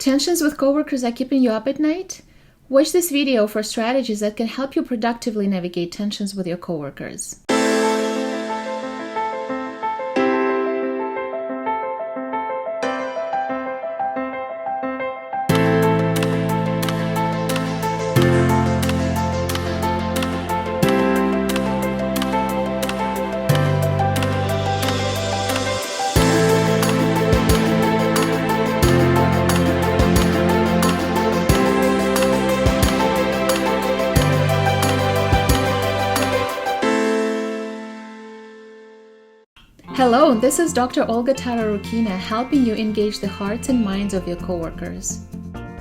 Tensions with coworkers are keeping you up at night? Watch this video for strategies that can help you productively navigate tensions with your coworkers. Hello, this is Dr. OLGATARA helping you engage the hearts and minds of your coworkers.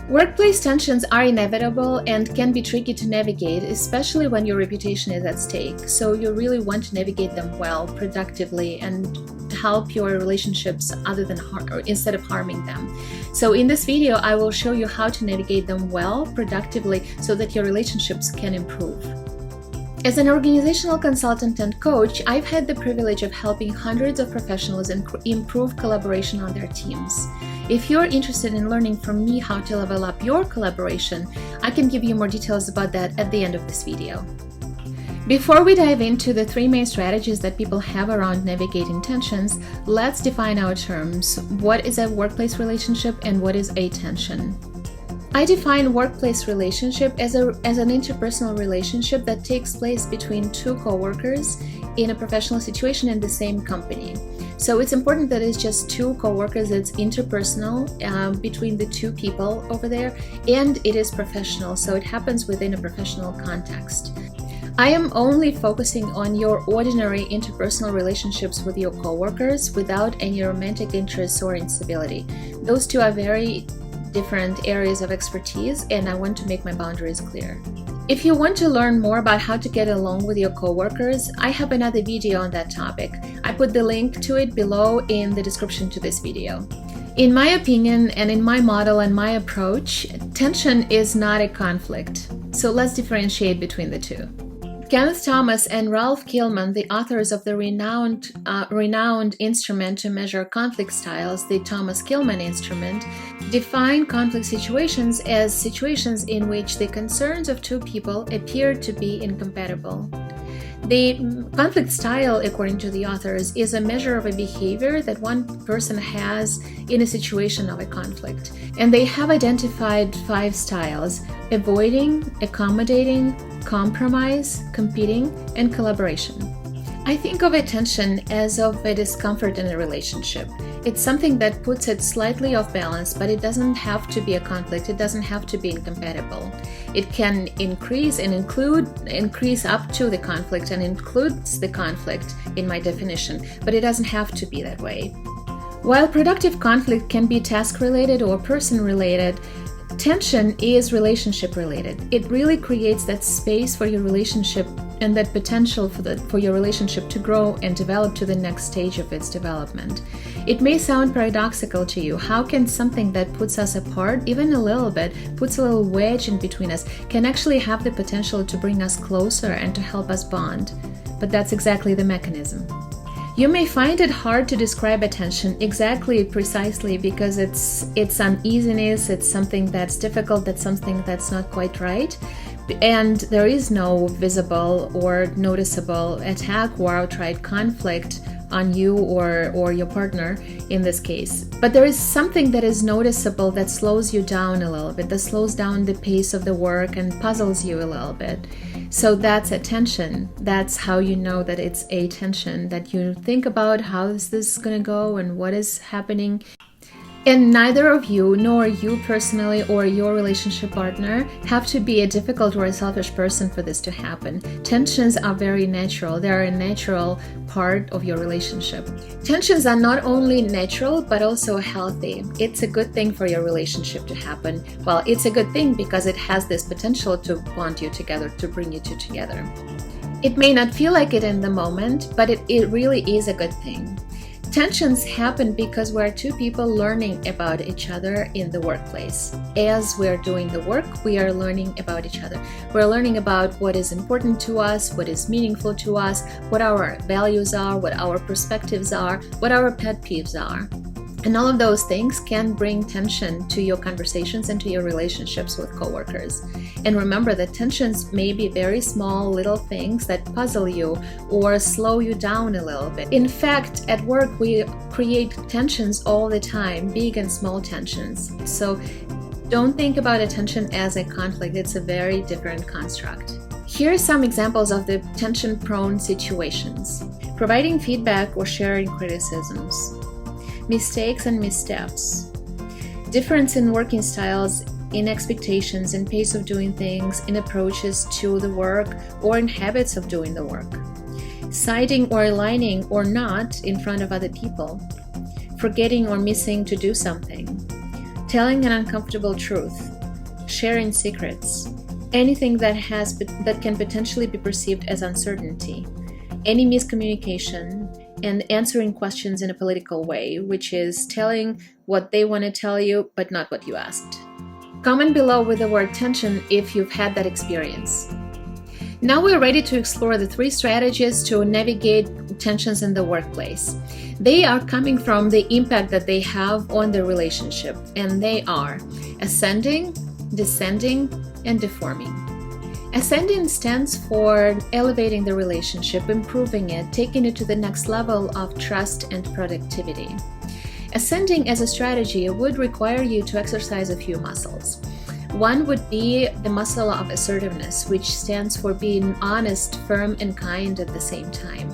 Workplace tensions are inevitable and can be tricky to navigate, especially when your reputation is at stake. So you really want to navigate them well, productively, and help your relationships instead of harming them. So in this video, I will show you how to navigate them well, productively, so that your relationships can improve. As an organizational consultant and coach, I've had the privilege of helping hundreds of professionals improve collaboration on their teams. If you're interested in learning from me how to level up your collaboration, I can give you more details about that at the end of this video. Before we dive into the three main strategies that people have around navigating tensions, let's define our terms. What is a workplace relationship and what is a tension? I define workplace relationship as an interpersonal relationship that takes place between two coworkers in a professional situation in the same company. So it's important that it's just two coworkers, it's interpersonal between the two people over there, and it is professional, so it happens within a professional context. I am only focusing on your ordinary interpersonal relationships with your coworkers without any romantic interests or instability. Those two are very different areas of expertise, and I want to make my boundaries clear. If you want to learn more about how to get along with your coworkers, I have another video on that topic. I put the link to it below in the description to this video. In my opinion, and in my model and my approach, tension is not a conflict. So let's differentiate between the two. Kenneth Thomas and Ralph Killman, the authors of the renowned instrument to measure conflict styles, the Thomas-Killman instrument, define conflict situations as situations in which the concerns of two people appear to be incompatible. The conflict style, according to the authors, is a measure of a behavior that one person has in a situation of a conflict. And they have identified 5 styles: avoiding, accommodating, compromise, competing, and collaboration. I think of a tension as of a discomfort in a relationship. It's something that puts it slightly off balance, but it doesn't have to be a conflict. It doesn't have to be incompatible. It can increase up to the conflict and includes the conflict in my definition, but it doesn't have to be that way. While productive conflict can be task-related or person-related, tension is relationship-related. It really creates that space for your relationship and that potential for your relationship to grow and develop to the next stage of its development. It may sound paradoxical to you. How can something that puts us apart, even a little bit, puts a little wedge in between us, can actually have the potential to bring us closer and to help us bond? But that's exactly the mechanism. You may find it hard to describe a tension precisely because it's uneasiness, it's something that's difficult, that's something that's not quite right, and there is no visible or noticeable attack or outright conflict on you or your partner in this case. But there is something that is noticeable that slows you down a little bit, that slows down the pace of the work and puzzles you a little bit. So that's a tension. That's how you know that it's a tension, that you think about how is this going to go and what is happening. And neither of you, nor you personally or your relationship partner, have to be a difficult or a selfish person for this to happen. Tensions are very natural. They are a natural part of your relationship. Tensions are not only natural, but also healthy. It's a good thing for your relationship to happen. Well, it's a good thing because it has this potential to bond you together, to bring you two together. It may not feel like it in the moment, but it really is a good thing. Tensions happen because we're two people learning about each other in the workplace. As we're doing the work, we are learning about each other. We're learning about what is important to us, what is meaningful to us, what our values are, what our perspectives are, what our pet peeves are. And all of those things can bring tension to your conversations and to your relationships with coworkers. And remember that tensions may be very small little things that puzzle you or slow you down a little bit. In fact, at work, we create tensions all the time, big and small tensions. So don't think about a tension as a conflict. It's a very different construct. Here are some examples of the tension-prone situations. Providing feedback or sharing criticisms. Mistakes and missteps. Difference in working styles, in expectations, in pace of doing things, in approaches to the work, or in habits of doing the work. Siding or aligning or not in front of other people. Forgetting or missing to do something. Telling an uncomfortable truth. Sharing secrets. Anything that can potentially be perceived as uncertainty. Any miscommunication, and answering questions in a political way, which is telling what they want to tell you, but not what you asked. Comment below with the word tension if you've had that experience. Now we're ready to explore the 3 strategies to navigate tensions in the workplace. They are coming from the impact that they have on the relationship, and they are ascending, descending, and deforming. Ascending stands for elevating the relationship, improving it, taking it to the next level of trust and productivity. Ascending as a strategy would require you to exercise a few muscles. One would be the muscle of assertiveness, which stands for being honest, firm, and kind at the same time.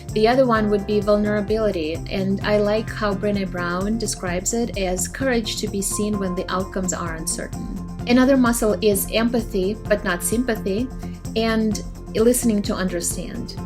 The other one would be vulnerability, and I like how Brené Brown describes it as courage to be seen when the outcomes are uncertain. Another muscle is empathy, but not sympathy, and listening to understand.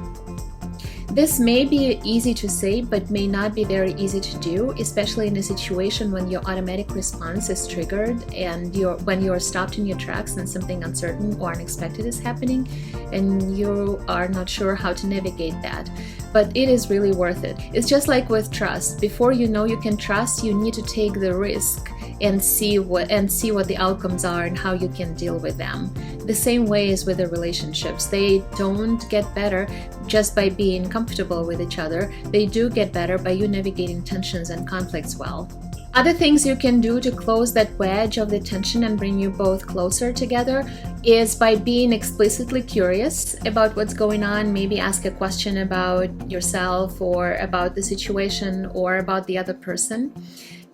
This may be easy to say, but may not be very easy to do, especially in a situation when your automatic response is triggered and when you're stopped in your tracks and something uncertain or unexpected is happening, and you are not sure how to navigate that. But it is really worth it. It's just like with trust. Before you know you can trust, you need to take the risk and see what the outcomes are and how you can deal with them. The same way is with the relationships. They don't get better just by being comfortable with each other. They do get better by you navigating tensions and conflicts well. Other things you can do to close that wedge of the tension and bring you both closer together is by being explicitly curious about what's going on. Maybe ask a question about yourself or about the situation or about the other person.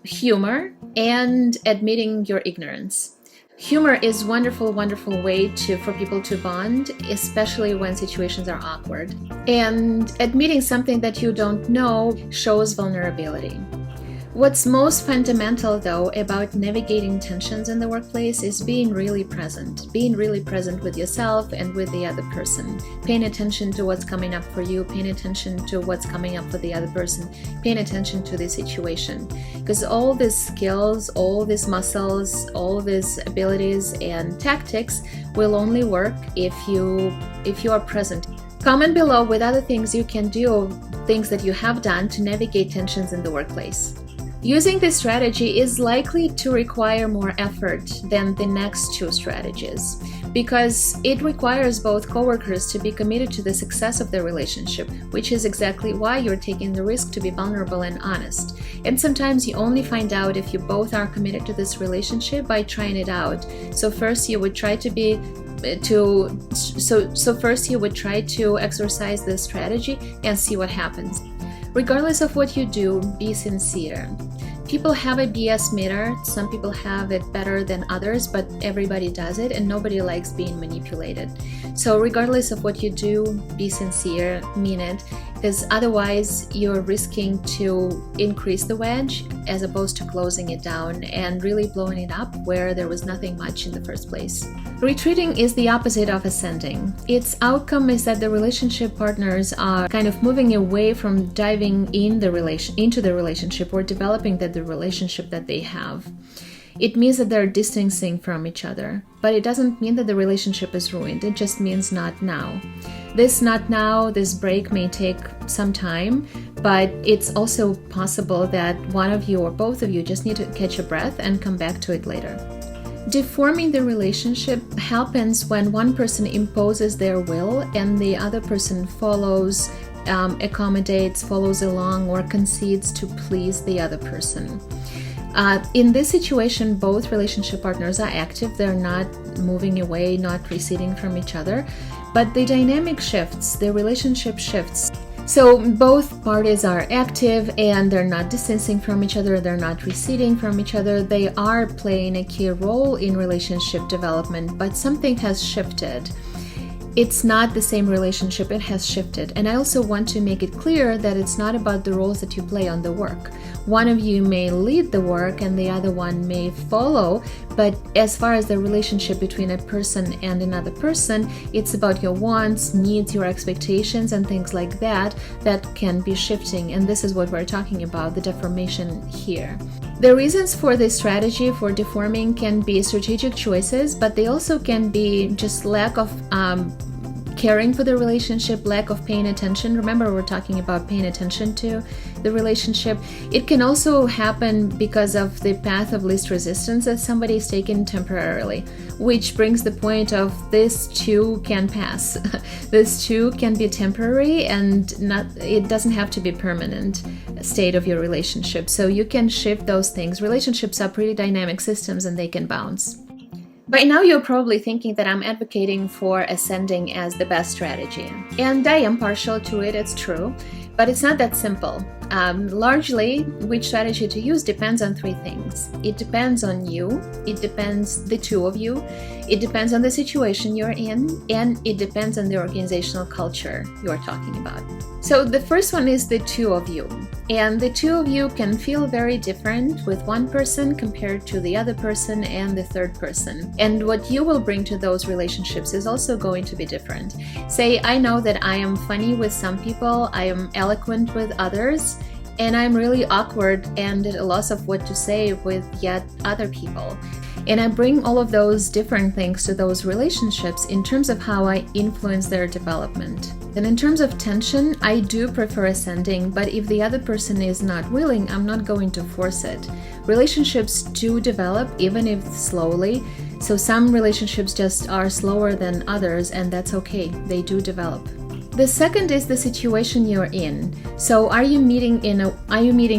Humor and admitting your ignorance. Humor is a wonderful way for people to bond, especially when situations are awkward. And admitting something that you don't know shows vulnerability. What's most fundamental, though, about navigating tensions in the workplace is being really present with yourself and with the other person, paying attention to what's coming up for you, paying attention to what's coming up for the other person, paying attention to the situation. Because all these skills, all these muscles, all these abilities and tactics will only work if you are present. Comment below with other things you can do, things that you have done to navigate tensions in the workplace. Using this strategy is likely to require more effort than the next 2 strategies because it requires both coworkers to be committed to the success of their relationship, which is exactly why you're taking the risk to be vulnerable and honest. And sometimes you only find out if you both are committed to this relationship by trying it out. So first you would try to exercise this strategy and see what happens. Regardless of what you do, be sincere. People have a BS meter. Some people have it better than others, but everybody does it and nobody likes being manipulated. So regardless of what you do, be sincere, mean it, because otherwise you're risking to increase the wedge as opposed to closing it down and really blowing it up where there was nothing much in the first place. Retreating is the opposite of ascending. Its outcome is that the relationship partners are kind of moving away from diving into the relationship or developing the relationship that they have. It means that they're distancing from each other, but it doesn't mean that the relationship is ruined. It just means not now. This not now, this break may take some time, but it's also possible that one of you or both of you just need to catch a breath and come back to it later. Deforming the relationship happens when one person imposes their will and the other person follows accommodates, follows along, or concedes to please the other person. In this situation, both relationship partners are active. They're not moving away, not receding from each other, but the dynamic shifts, the relationship shifts. So both parties are active and they're not distancing from each other, they're not receding from each other. They are playing a key role in relationship development, but something has shifted. It's not the same relationship, it has shifted. And I also want to make it clear that it's not about the roles that you play on the work. One of you may lead the work and the other one may follow, but as far as the relationship between a person and another person, it's about your wants, needs, your expectations, and things like that that can be shifting. And this is what we're talking about, the deformation here. The reasons for this strategy for deforming can be strategic choices, but they also can be just lack of caring for the relationship, lack of paying attention. Remember, we're talking about paying attention to the relationship. It can also happen because of the path of least resistance that somebody is taking temporarily, which brings the point of this too can pass. This too can be temporary and it doesn't have to be permanent state of your relationship. So you can shift those things. Relationships are pretty dynamic systems and they can bounce. By now you're probably thinking that I'm advocating for ascending as the best strategy. And I am partial to it, it's true, but it's not that simple. Largely, which strategy to use depends on three things. It depends on you, it depends the two of you, it depends on the situation you're in, and it depends on the organizational culture you're talking about. So the first one is the two of you. And the two of you can feel very different with one person compared to the other person and the third person. And what you will bring to those relationships is also going to be different. Say, I know that I am funny with some people, I am eloquent with others, and I'm really awkward and at a loss of what to say with yet other people. And I bring all of those different things to those relationships in terms of how I influence their development. And in terms of tension, I do prefer ascending, but if the other person is not willing, I'm not going to force it. Relationships do develop, even if slowly. So some relationships just are slower than others, and that's okay. They do develop. The second is the situation you're in. So are you meeting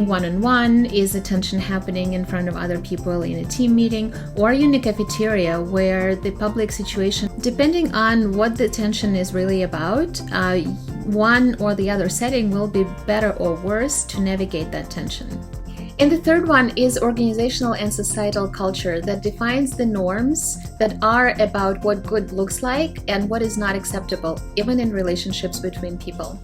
one-on-one? Is the tension happening in front of other people in a team meeting? Or are you in a cafeteria where the public situation, depending on what the tension is really about, one or the other setting will be better or worse to navigate that tension. And the third one is organizational and societal culture that defines the norms that are about what good looks like and what is not acceptable, even in relationships between people.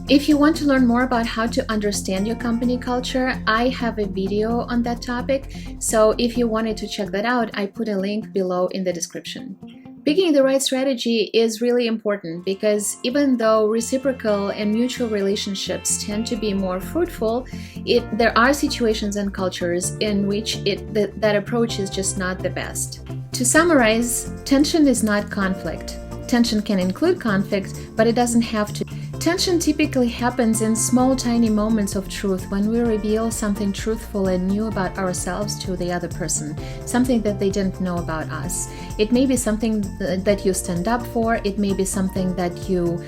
If you want to learn more about how to understand your company culture, I have a video on that topic. So if you wanted to check that out, I put a link below in the description. Picking the right strategy is really important because even though reciprocal and mutual relationships tend to be more fruitful, there are situations and cultures in which that approach is just not the best. To summarize, tension is not conflict. Tension can include conflict, but it doesn't have to. Tension typically happens in small, tiny moments of truth when we reveal something truthful and new about ourselves to the other person, something that they didn't know about us. It may be something that you stand up for, it may be something that you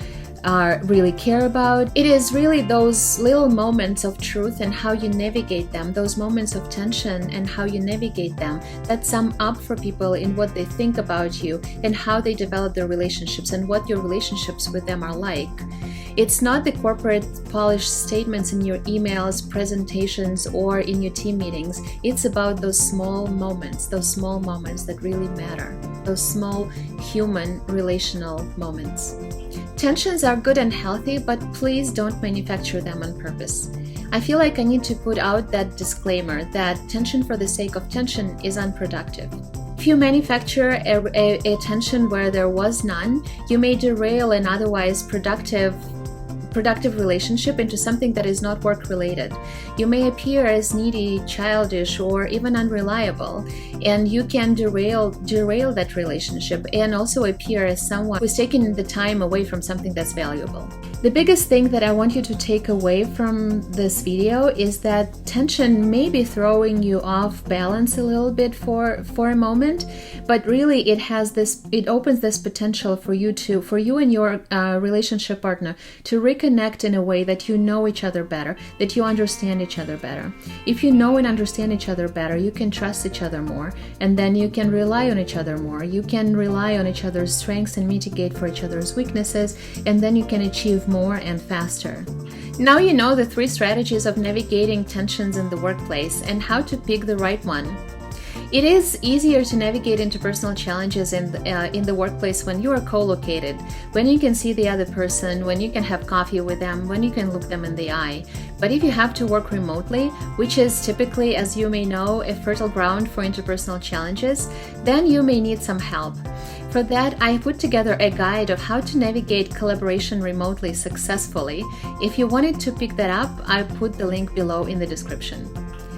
really care about. It is really those little moments of truth and how you navigate them, those moments of tension and how you navigate them, that sum up for people in what they think about you and how they develop their relationships and what your relationships with them are like. It's not the corporate polished statements in your emails, presentations, or in your team meetings. It's about those small moments that really matter, those small human relational moments. Tensions are good and healthy, but please don't manufacture them on purpose. I feel like I need to put out that disclaimer that tension for the sake of tension is unproductive. If you manufacture a tension where there was none, you may derail an otherwise productive relationship into something that is not work-related. You may appear as needy, childish, or even unreliable, and you can derail that relationship and also appear as someone who's taking the time away from something that's valuable. The biggest thing that I want you to take away from this video is that tension may be throwing you off balance a little bit for a moment, but really it opens this potential for you and your relationship partner to reconnect in a way that you know each other better, that you understand each other better. If you know and understand each other better, you can trust each other more, and then you can rely on each other more. You can rely on each other's strengths and mitigate for each other's weaknesses, and then you can achieve more and faster. Now you know the 3 strategies of navigating tensions in the workplace and how to pick the right one. It is easier to navigate interpersonal challenges in the workplace when you are co-located, when you can see the other person, when you can have coffee with them, when you can look them in the eye. But if you have to work remotely, which is typically, as you may know, a fertile ground for interpersonal challenges, then you may need some help. For that, I put together a guide of how to navigate collaboration remotely successfully. If you wanted to pick that up, I put the link below in the description.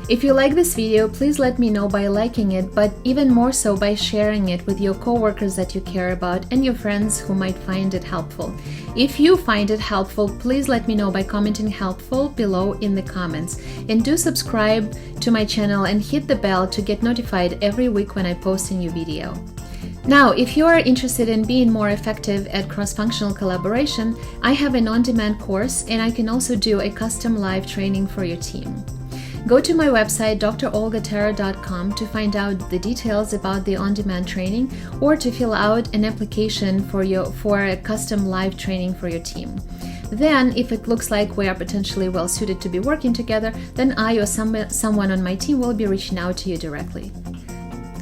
If you like this video, please let me know by liking it, but even more so by sharing it with your coworkers that you care about and your friends who might find it helpful. If you find it helpful, please let me know by commenting helpful below in the comments. And do subscribe to my channel and hit the bell to get notified every week when I post a new video. Now, if you are interested in being more effective at cross-functional collaboration, I have an on-demand course, and I can also do a custom live training for your team. Go to my website drolgatara.com to find out the details about the on-demand training or to fill out an application for a custom live training for your team. Then, if it looks like we are potentially well suited to be working together, then I or someone on my team will be reaching out to you directly.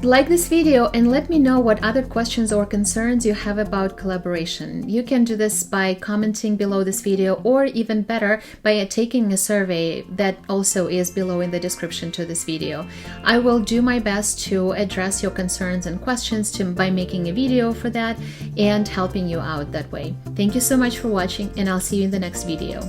Like this video and let me know what other questions or concerns you have about collaboration. You can do this by commenting below this video, or even better, by taking a survey that also is below in the description to this video. I will do my best to address your concerns and questions by making a video for that and helping you out that way. Thank you so much for watching, and I'll see you in the next video.